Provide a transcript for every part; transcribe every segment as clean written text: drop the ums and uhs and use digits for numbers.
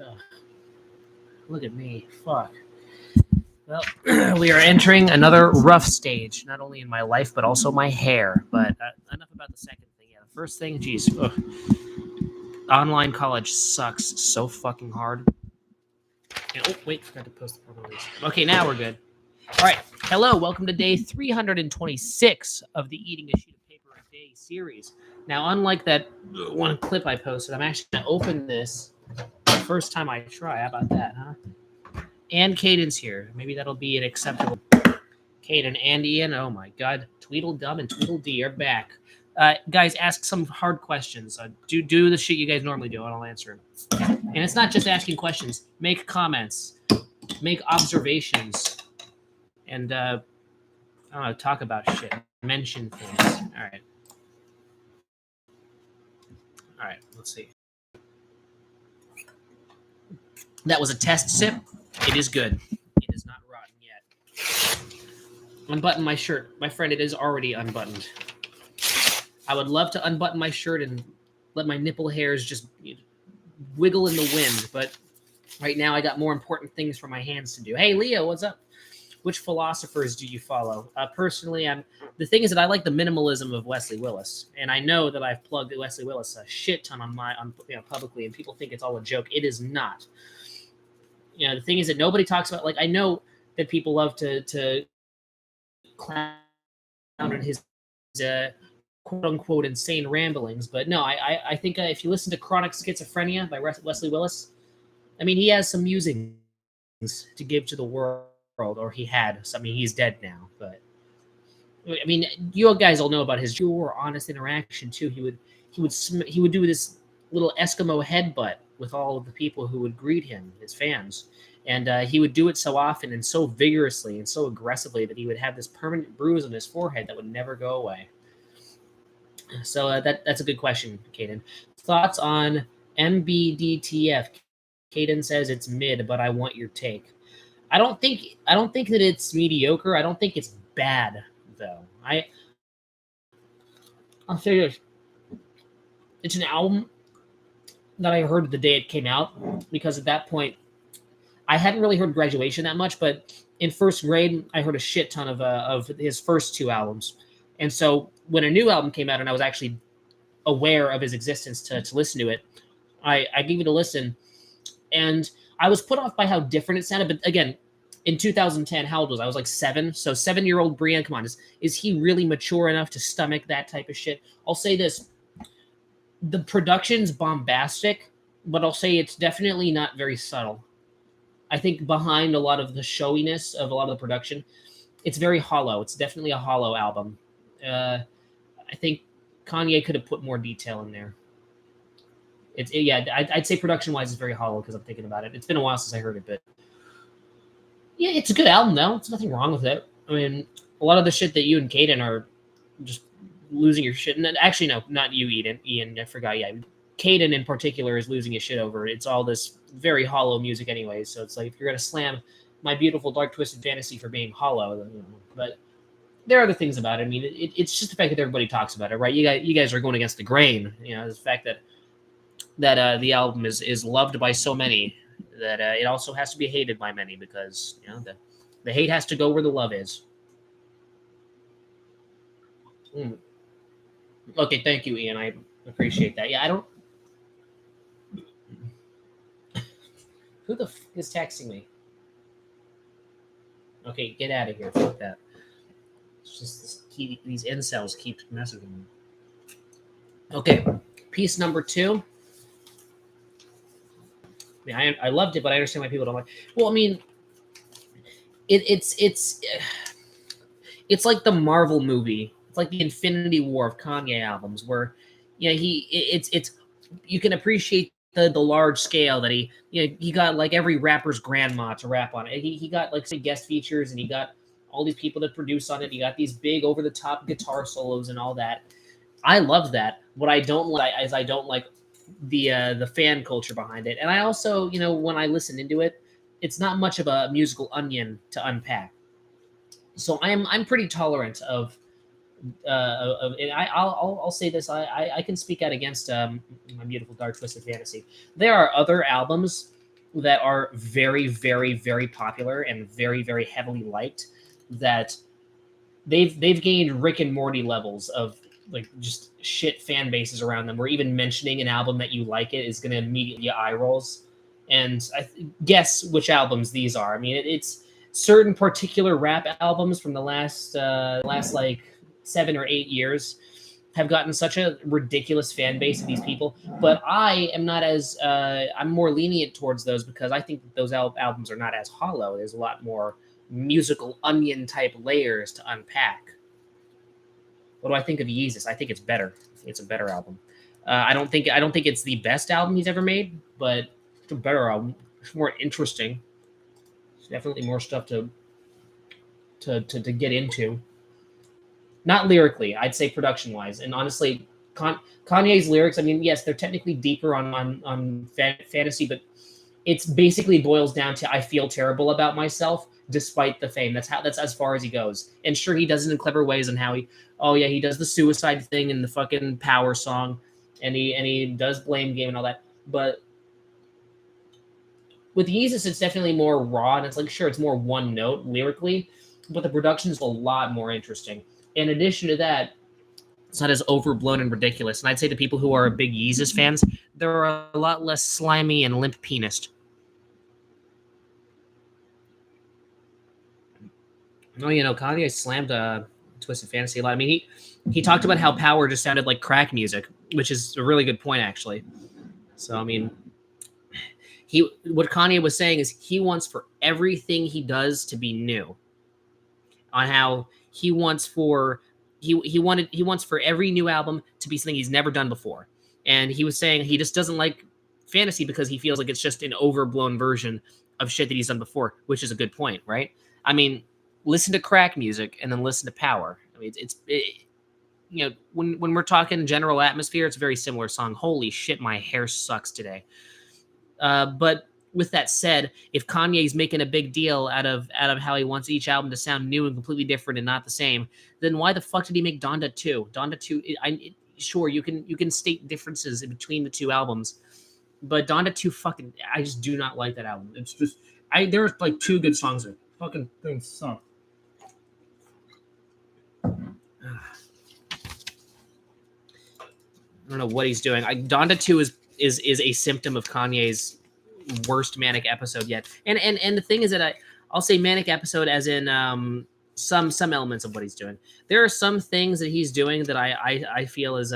Ugh, look at me. Fuck. Well, we are entering another rough stage, not only in my life, but also my hair. But enough about the second thing. Yeah, the first thing, geez, ugh. Online college sucks so fucking hard. And, oh, wait, forgot to post the promo release. Okay, now we're good. All right. Hello, welcome to day 326 of the Eating a Sheet of Paper a Day series. Now, unlike that one clip I posted, I'm actually going to open this the first time I try. How about that, huh? And Caden's here. Maybe that'll be an acceptable. Caden and Ian. Oh my God. Tweedledum and Tweedledee are back. Guys, ask some hard questions. Do the shit you guys normally do, and I'll answer them. And it's not just asking questions. Make comments. Make observations. And, I don't know, talk about shit. Mention things. All right. All right, let's see. That was a test sip. It is good. It is not rotten yet. Unbutton my shirt. My friend, it is already unbuttoned. I would love to unbutton my shirt and let my nipple hairs just wiggle in the wind, but right now I got more important things for my hands to do. Hey, Leo, what's up? Which philosophers do you follow? Personally, the thing is that I like the minimalism of Wesley Willis, and I know that I've plugged Wesley Willis a shit ton on publicly, and people think it's all a joke. It is not. The thing is that nobody talks about. Like, I know that people love to clown on his quote unquote insane ramblings, but no, I think if you listen to Chronic Schizophrenia by Wesley Willis, I mean, he has some musings to give to the world. Or he had. I mean, he's dead now, but I mean, you guys all know about his pure, honest interaction too. He would do this little Eskimo headbutt with all of the people who would greet him, his fans, and he would do it so often and so vigorously and so aggressively that he would have this permanent bruise on his forehead that would never go away. So that's a good question, Caden. Thoughts on MBDTF? Caden says it's mid, but I want your take. I don't think that it's mediocre. I don't think it's bad though. I'll say this. It's an album that I heard the day it came out because at that point I hadn't really heard Graduation that much, but in first grade I heard a shit ton of his first two albums. And so when a new album came out and I was actually aware of his existence to listen to it, I gave it a listen, and I was put off by how different it sounded. But again, in 2010, how old was I? I was like 7. So 7-year-old Brian, come on, is he really mature enough to stomach that type of shit? I'll say this. The production's bombastic, but I'll say it's definitely not very subtle. I think behind a lot of the showiness of a lot of the production, it's very hollow. It's definitely a hollow album. I think Kanye could have put more detail in there. I'd say production-wise it's very hollow because I'm thinking about it. It's been a while since I heard it, but yeah, it's a good album though. There's nothing wrong with it. I mean, a lot of the shit that you and Caden are just losing your shit. And actually, no, not you, Ian. I forgot. Yeah, Caden in particular is losing his shit over. It's all this very hollow music, anyway. So it's like if you're gonna slam My Beautiful Dark Twisted Fantasy for being hollow, but there are other things about it. I mean, it's just the fact that everybody talks about it, right? You guys are going against the grain. The fact that the album is loved by so many that it also has to be hated by many because the hate has to go where the love is. Okay, thank you, Ian. I appreciate that. Yeah, I don't. Who the f is texting me? Okay, get out of here. Fuck that. It's just these incels keep messaging me. Okay, piece number 2. I loved it, but I understand why people don't like. Well, I mean, it's like the Marvel movie. It's like the Infinity War of Kanye albums, where it's you can appreciate the large scale that he got like every rapper's grandma to rap on it. He got like some guest features, and he got all these people that produce on it. He got these big over the top guitar solos and all that. I love that. What I don't like is I don't like the fan culture behind it. And I also, when I listen into it, it's not much of a musical onion to unpack. So I'm pretty tolerant of and I'll say this. I can speak out against My Beautiful Dark Twisted Fantasy. There are other albums that are very, very, very popular and very, very heavily liked, that they've gained Rick and Morty levels of like just shit fan bases around them, where even mentioning an album that you like it is going to immediately eye rolls. And guess which albums these are. I mean, it's certain particular rap albums from the last like 7 or 8 years have gotten such a ridiculous fan base of these people. But I am not as I'm more lenient towards those, because I think that those albums are not as hollow. There's a lot more musical onion type layers to unpack. What do I think of Yeezus? I think it's better. It's a better album. I don't think it's the best album he's ever made, but it's a better album. It's more interesting. There's definitely more stuff to get into. Not lyrically, I'd say production wise, and honestly, Kanye's lyrics. I mean, yes, they're technically deeper on fantasy, but it's basically boils down to I feel terrible about myself despite the fame. That's as far as he goes. And sure, he does it in clever ways, and how he does the suicide thing in the fucking Power song, and he does Blame Game and all that. But with Yeezus, it's definitely more raw, and it's like, sure, it's more one note lyrically, but the production is a lot more interesting. In addition to that, it's not as overblown and ridiculous. And I'd say to people who are big Yeezus fans, they're a lot less slimy and limp penised. Oh, Kanye slammed Twisted Fantasy a lot. I mean, he talked about how Power just sounded like crack music, which is a really good point, actually. So, I mean, what Kanye was saying is he wants for everything he does to be new. On how he wants for every new album to be something he's never done before. And he was saying he just doesn't like fantasy because he feels like it's just an overblown version of shit that he's done before, which is a good point, right? I mean, listen to crack music and then listen to Power. I mean, when we're talking general atmosphere, it's a very similar song. Holy shit, my hair sucks today. But with that said, if Kanye's making a big deal out of how he wants each album to sound new and completely different and not the same, then why the fuck did he make Donda 2? Donda 2, sure, you can state differences in between the two albums, but Donda 2 fucking, I just do not like that album. It's just, there's like two good songs there. Fucking things suck. I don't know what he's doing. Donda 2 is a symptom of Kanye's worst manic episode yet. And the thing is that I'll say manic episode as in some elements of what he's doing. There are some things that he's doing that I feel is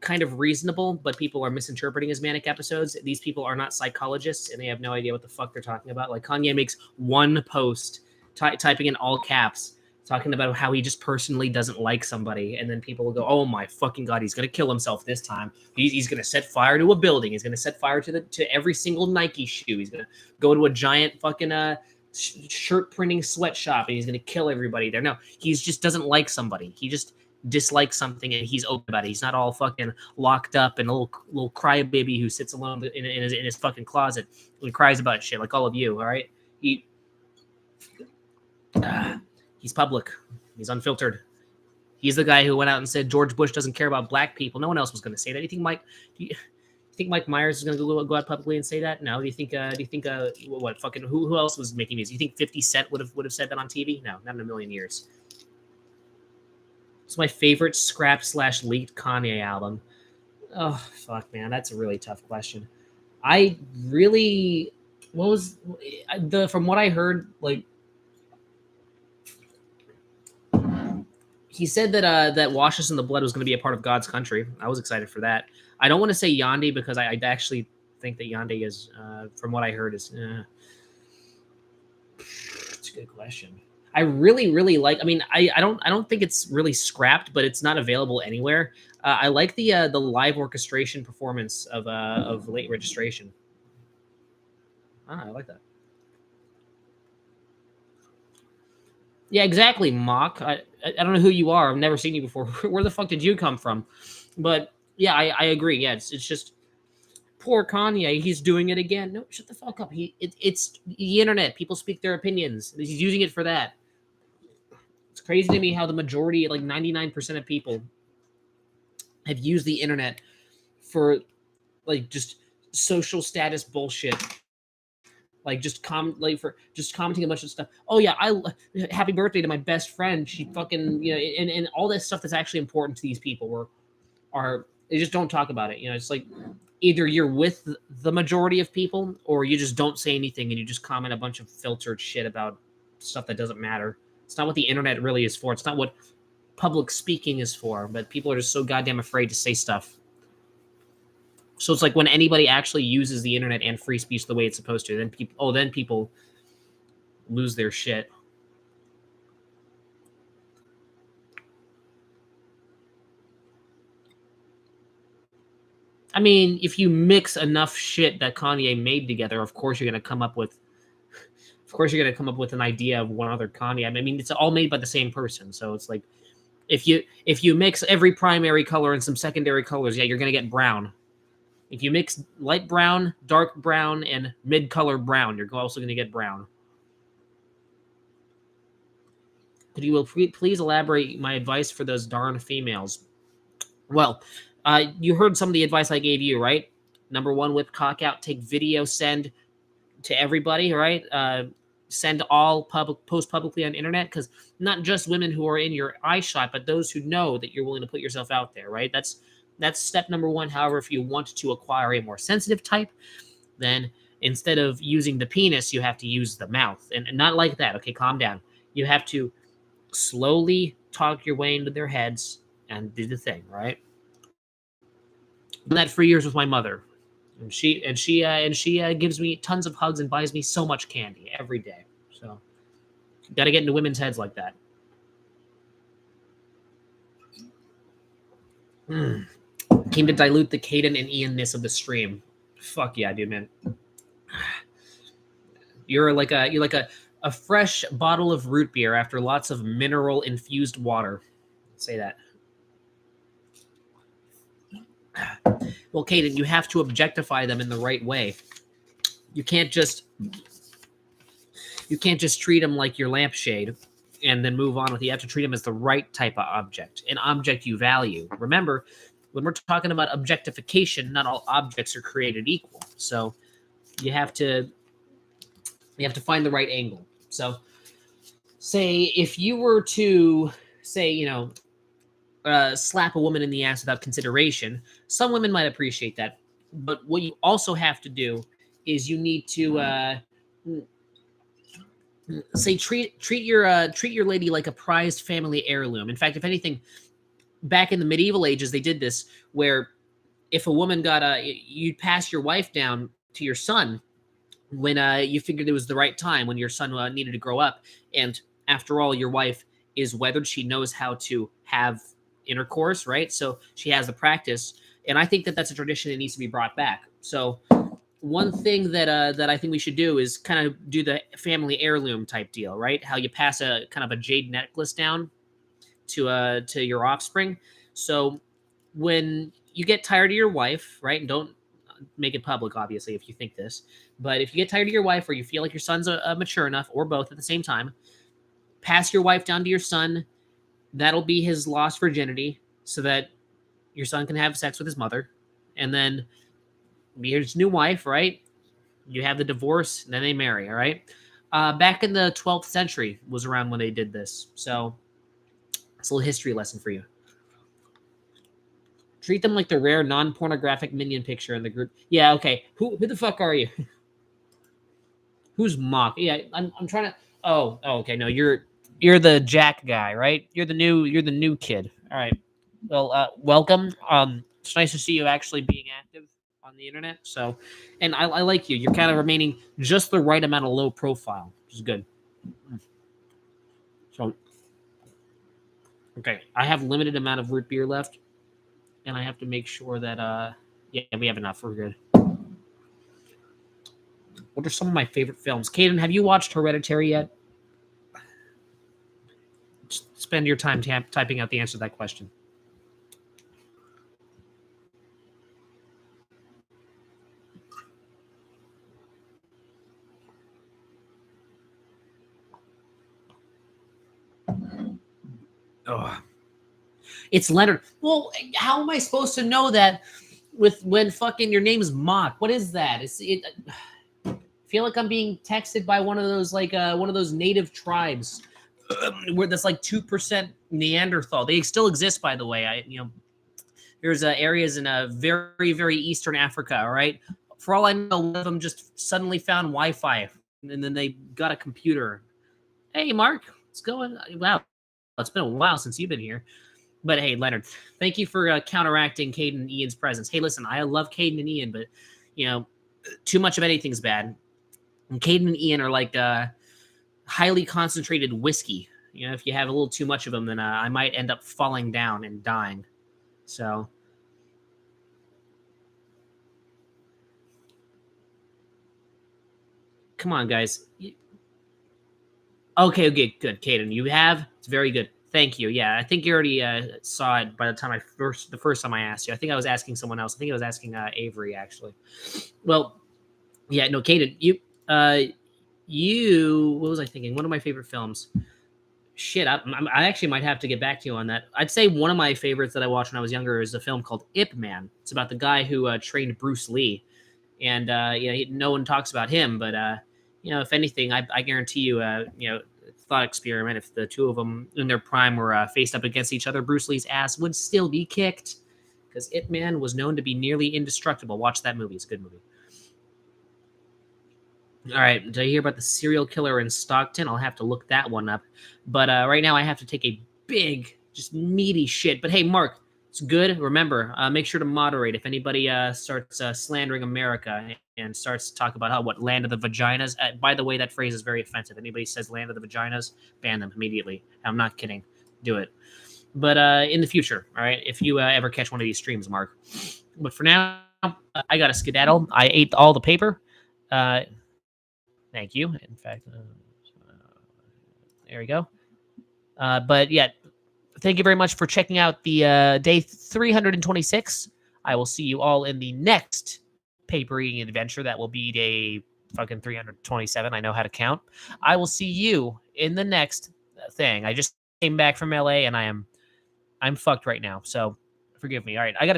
kind of reasonable, but people are misinterpreting as manic episodes. These people are not psychologists, and they have no idea what the fuck they're talking about. Like, Kanye makes one post typing in all caps talking about how he just personally doesn't like somebody, and then people will go, "Oh my fucking god, he's gonna kill himself this time. He's gonna set fire to a building. He's gonna set fire to every single Nike shoe. He's gonna go to a giant fucking shirt printing sweatshop, and he's gonna kill everybody there." No, he just doesn't like somebody. He just dislikes something, and he's open about it. He's not all fucking locked up and a little crybaby who sits alone in his fucking closet and cries about shit like all of you. All right, he's public. He's unfiltered. He's the guy who went out and said George Bush doesn't care about black people. No one else was going to say that. Do you think Mike Myers is going to go out publicly and say that? No. Do you think what fucking who else was making music? You think 50 Cent would have said that on TV? No, not in a million years. It's my favorite scrapped/leaked Kanye album. Oh fuck, man, that's a really tough question. From what I heard, like, he said that Wash Us in the Blood was going to be a part of God's Country. I was excited for that. I don't want to say Yandhi because I actually think that Yandhi is, from what I heard, is. It's a good question. I really, really like. I mean, I don't think it's really scrapped, but it's not available anywhere. I like the live orchestration performance of Late Registration. I like that. Yeah, exactly, Mock. I don't know who you are. I've never seen you before. Where the fuck did you come from? But yeah, I agree. Yeah, it's just poor Kanye. He's doing it again. No, shut the fuck up. It's the internet. People speak their opinions. He's using it for that. It's crazy to me how the majority, like 99% of people, have used the internet for like just social status bullshit. Like just commenting a bunch of stuff. Oh yeah, happy birthday to my best friend. She fucking and all this stuff that's actually important to these people are they just don't talk about it. It's like either you're with the majority of people or you just don't say anything and you just comment a bunch of filtered shit about stuff that doesn't matter. It's not what the internet really is for. It's not what public speaking is for. But people are just so goddamn afraid to say stuff. So it's like when anybody actually uses the internet and free speech the way it's supposed to, then people lose their shit. I mean, if you mix enough shit that Kanye made together, of course you're going to come up with an idea of one other Kanye. I mean, it's all made by the same person. So it's like if you mix every primary color and some secondary colors, yeah, you're going to get brown. If you mix light brown, dark brown, and mid-color brown, you're also going to get brown. Could you please elaborate my advice for those darn females? Well, you heard some of the advice I gave you, right? Number one, whip cock out, take video, send to everybody, right? Send all post publicly on the internet, because not just women who are in your eye shot, but those who know that you're willing to put yourself out there, right? That's step number one. However, if you want to acquire a more sensitive type, then instead of using the penis, you have to use the mouth. And not like that. Okay, calm down. You have to slowly talk your way into their heads and do the thing, right? Done that for years with my mother. And she gives me tons of hugs and buys me so much candy every day. So got to get into women's heads like that. Came to dilute the Caden and Ian-ness of the stream. Fuck yeah, dude, man. You're like a fresh bottle of root beer after lots of mineral infused water. Say that. Well, Caden, you have to objectify them in the right way. You can't just treat them like your lampshade and then move on with it. You have to treat them as the right type of object, an object you value. Remember, when we're talking about objectification, not all objects are created equal. So you have to find the right angle. So say if you were to say, slap a woman in the ass without consideration, some women might appreciate that. But what you also have to do is you need to say treat your lady like a prized family heirloom. In fact, if anything, back in the medieval ages, they did this where if a woman you'd pass your wife down to your son when you figured it was the right time, when your son needed to grow up. And after all, your wife is weathered. She knows how to have intercourse, right? So she has the practice. And I think that that's a tradition that needs to be brought back. So one thing that I think we should do is kind of do the family heirloom type deal, right? How you pass a kind of a jade necklace down to your offspring. So when you get tired of your wife, right? And don't make it public, obviously, if you think this, but if you get tired of your wife or you feel like your son's mature enough, or both at the same time, pass your wife down to your son. That'll be his lost virginity, so that your son can have sex with his mother, and then be his new wife, right? You have the divorce, and then they marry, all right? Back in the 12th century was around when they did this. So it's a little history lesson for you. Treat them like the rare non-pornographic minion picture in the group. Yeah, okay. Who the fuck are you? Who's Mock? Yeah, I'm trying to. Oh, okay. No, you're the Jack guy, right? You're the new kid. All right. Well, welcome. It's nice to see you actually being active on the internet. So, and I like you. You're kind of remaining just the right amount of low profile, which is good. So, okay, I have limited amount of root beer left, and I have to make sure that yeah, we have enough. We're good. What are some of my favorite films? Caden, have you watched Hereditary yet? Just spend your time typing out the answer to that question. Oh, it's Leonard. Well, how am I supposed to know that with when fucking your name's Mock. What is that? I feel like I'm being texted by one of those one of those native tribes where that's like 2% Neanderthal. They still exist, by the way. There's areas in very, very eastern Africa. All right, for all I know, one of them just suddenly found Wi-Fi, and then they got a computer. Hey, Mark, what's going? Wow, it's been a while since you've been here. But hey, Leonard, thank you for counteracting Caden and Ian's presence. Hey, listen, I love Caden and Ian, but too much of anything's bad. And Caden and Ian are like highly concentrated whiskey. If you have a little too much of them, then I might end up falling down and dying. So, come on, guys. Okay, good, Caden. You have? It's very good. Thank you. Yeah, I think you already saw it by the time the first time I asked you. I think I was asking someone else. I think I was asking Avery, actually. Well, yeah, no, Caden, what was I thinking? One of my favorite films. Shit, I actually might have to get back to you on that. I'd say one of my favorites that I watched when I was younger is a film called Ip Man. It's about the guy who trained Bruce Lee, and no one talks about him. But if anything, I guarantee you, thought experiment. If the two of them in their prime were faced up against each other, Bruce Lee's ass would still be kicked because Ip Man was known to be nearly indestructible. Watch that movie; it's a good movie. All right, did I hear about the serial killer in Stockton? I'll have to look that one up. But right now I have to take a big, just meaty shit. But hey, Mark, it's good. Remember, make sure to moderate. If anybody starts slandering America and starts to talk about what land of the vaginas. By the way, that phrase is very offensive. Anybody says land of the vaginas, ban them immediately. I'm not kidding. Do it. But in the future, all right, if you ever catch one of these streams, Mark. But for now, I got to skedaddle. I ate all the paper. Thank you. In fact, there we go. But yeah, thank you very much for checking out the day 326. I will see you all in the next paper eating adventure. That will be day fucking 327. I know how to count. I will see you in the next thing. I just came back from LA and I'm fucked right now. So forgive me. All right. I have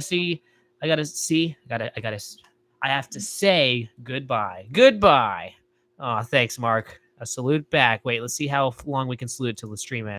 to say goodbye. Goodbye. Oh, thanks, Mark. A salute back. Wait, let's see how long we can salute till the stream ends.